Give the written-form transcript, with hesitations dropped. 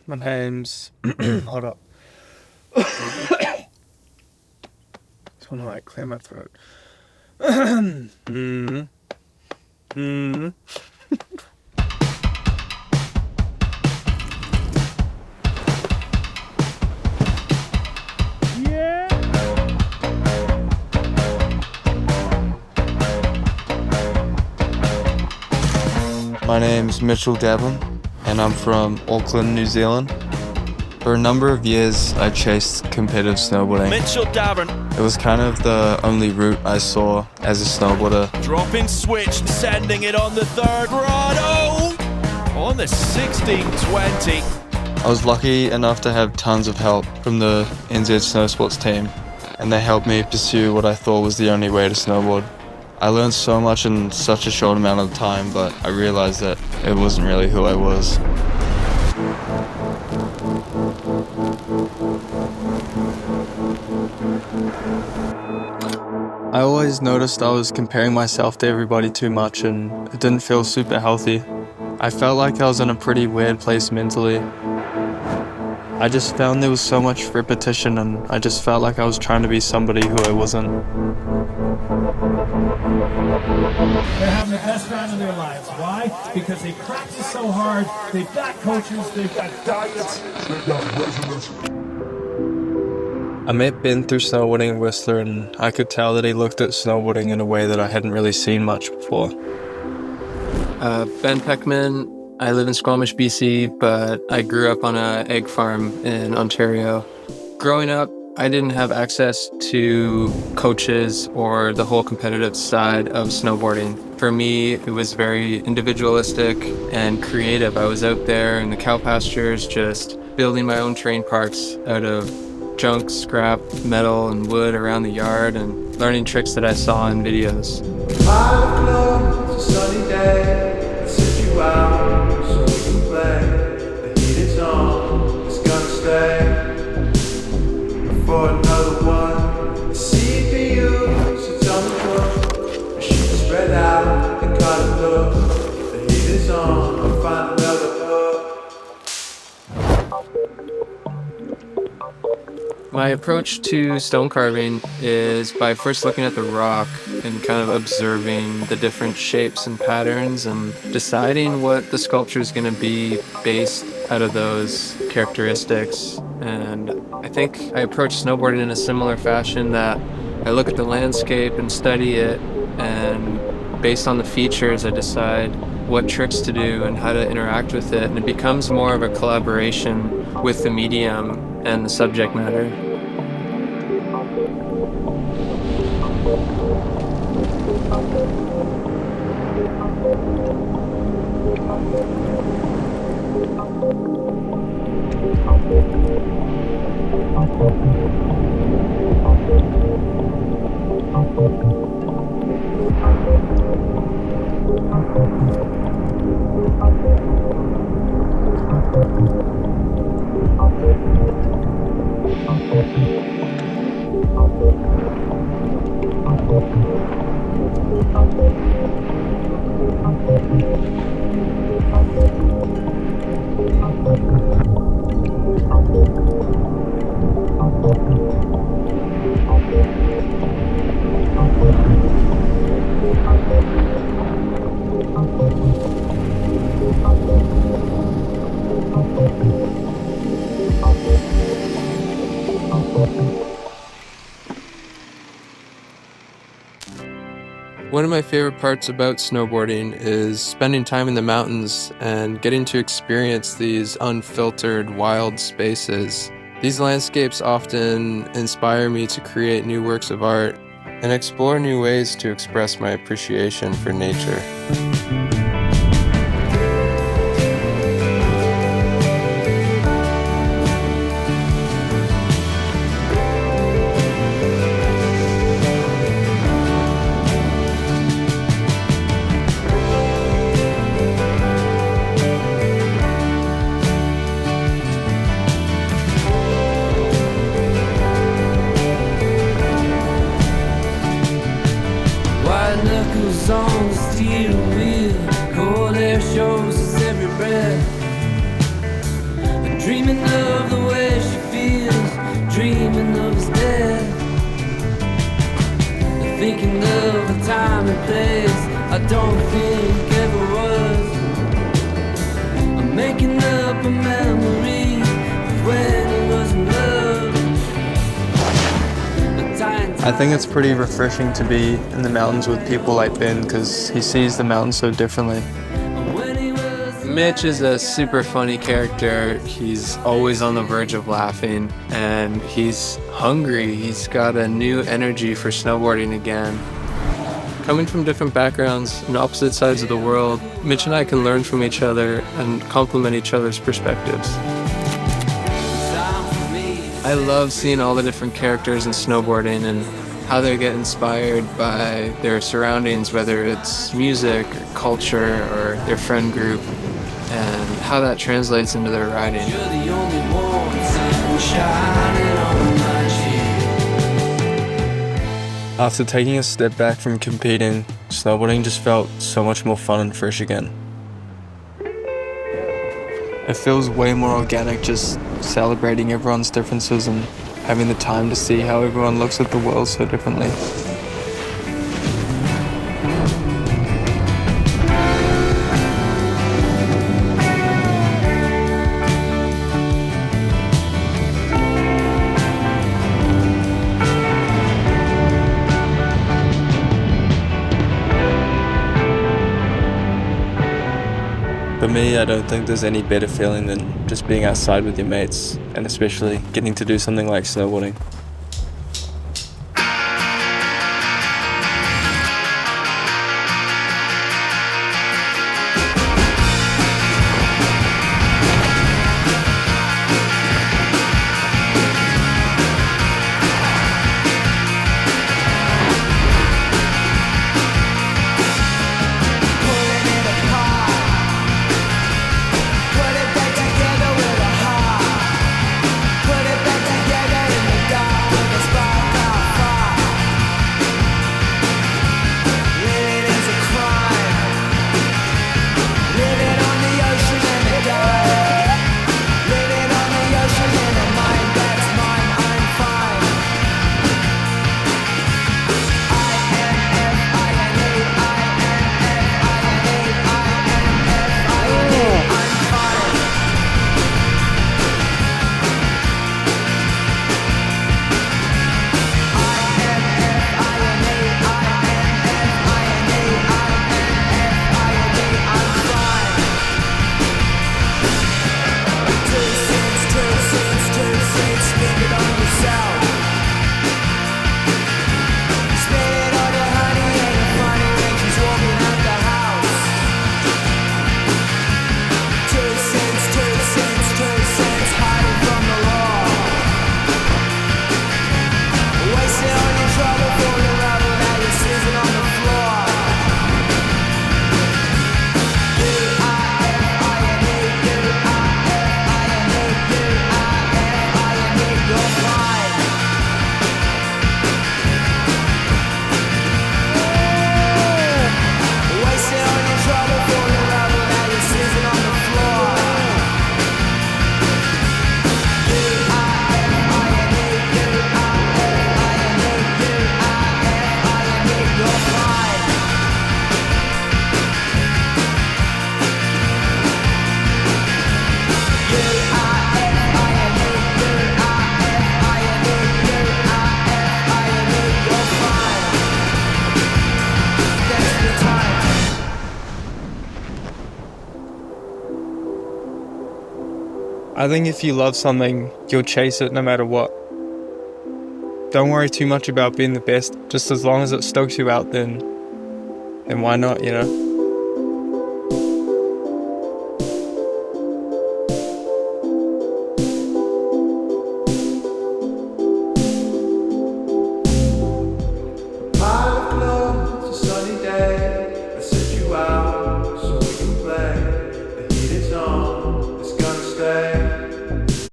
My name's... Hold up. Just want to like clear my throat. My name's Mitchy Davern, and I'm from Auckland, New Zealand. For a number of years, I chased competitive snowboarding. Mitchy Davern. It was kind of the only route I saw as a snowboarder. Dropping switch, sending it on the third run. Oh! On the 1620. I was lucky enough to have tons of help from the NZ Snow Sports team, and they helped me pursue what I thought was the only way to snowboard. I learned so much in such a short amount of time, but I realized that it wasn't really who I was. I always noticed I was comparing myself to everybody too much, and it didn't feel super healthy. I felt like I was in a pretty weird place mentally. I just found there was so much repetition, and I just felt like I was trying to be somebody who I wasn't. They're having the best time of their lives. Why? Because they practice so hard, they've got coaches, they've got diets, they've got regiments. I met Ben through snowboarding in Whistler, and I could tell that he looked at snowboarding in a way that I hadn't really seen much before. Ben Poechman. I live in Squamish, BC, but I grew up on an egg farm in Ontario. Growing up, I didn't have access to coaches or the whole competitive side of snowboarding. For me, it was very individualistic and creative. I was out there in the cow pastures just building my own terrain parks out of junk, scrap, metal, and wood around the yard and learning tricks that I saw in videos. It's a sunny day, let's sit you out so we can play. The heat is on, it's gonna stay for another one. The CPU sits on the floor, the sheets spread out, the cotton look. The heat is on, we'll find another hook. My approach to stone carving is by first looking at the rock and kind of observing the different shapes and patterns and deciding what the sculpture is going to be based out of those characteristics. And I think I approach snowboarding in a similar fashion, that I look at the landscape and study it, and based on the features I decide what tricks to do and how to interact with it, and it becomes more of a collaboration with the medium and the subject matter. One of my favorite parts about snowboarding is spending time in the mountains and getting to experience these unfiltered, wild spaces. These landscapes often inspire me to create new works of art and explore new ways to express my appreciation for nature. White knuckles on the steering wheel. Dreaming of the way she feels, dreaming of his death. Thinking of a time and place I don't think ever was. I'm making up a memory of when he was in love. I think it's pretty refreshing to be in the mountains with people like Ben because he sees the mountains so differently. Mitch is a super funny character. He's always on the verge of laughing, and he's hungry. He's got a new energy for snowboarding again. Coming from different backgrounds and opposite sides of the world, Mitch and I can learn from each other and complement each other's perspectives. I love seeing all the different characters in snowboarding and how they get inspired by their surroundings, whether it's music or culture or their friend group, and how that translates into their riding. You're the only one shining on my cheek. After taking a step back from competing, snowboarding just felt so much more fun and fresh again. It feels way more organic just celebrating everyone's differences and having the time to see how everyone looks at the world so differently. For me, I don't think there's any better feeling than just being outside with your mates, and especially getting to do something like snowboarding. I think if you love something, you'll chase it no matter what. Don't worry too much about being the best. Just as long as it stokes you out, then why not, you know?